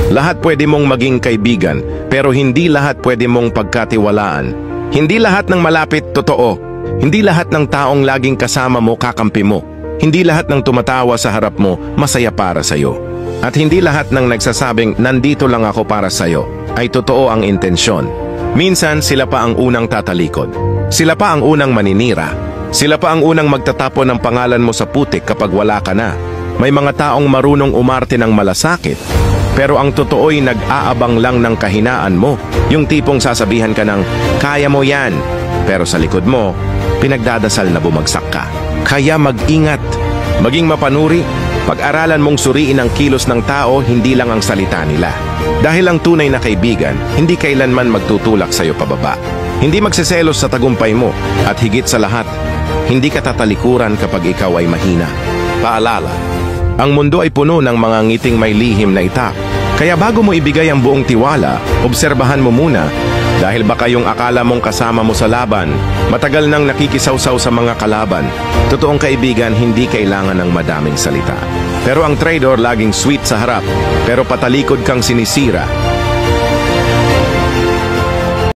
Lahat pwede mong maging kaibigan, pero hindi lahat pwede mong pagkatiwalaan. Hindi lahat ng malapit totoo. Hindi lahat ng taong laging kasama mo kakampi mo. Hindi lahat ng tumatawa sa harap mo masaya para sa'yo. At hindi lahat ng nagsasabing nandito lang ako para sa'yo ay totoo ang intensyon. Minsan sila pa ang unang tatalikod. Sila pa ang unang maninira. Sila pa ang unang magtatapon ng pangalan mo sa putik kapag wala ka na. May mga taong marunong umarte ng malasakit, pero ang totoo'y nag-aabang lang ng kahinaan mo. Yung tipong sasabihan ka ng, kaya mo yan, pero sa likod mo, pinagdadasal na bumagsak ka. Kaya mag-ingat, maging mapanuri, pag-aralan mong suriin ang kilos ng tao, hindi lang ang salita nila. Dahil ang tunay na kaibigan, hindi kailanman magtutulak sa'yo pababa. Hindi magseselos sa tagumpay mo, at higit sa lahat, hindi ka tatalikuran kapag ikaw ay mahina. Paalala, ang mundo ay puno ng mga ngiting may lihim na itak. Kaya bago mo ibigay ang buong tiwala, obserbahan mo muna. Dahil baka yung akala mong kasama mo sa laban, matagal nang nakikisawsaw sa mga kalaban. Totoong kaibigan hindi kailangan ng madaming salita. Pero ang traitor laging sweet sa harap, pero patalikod kang sinisira.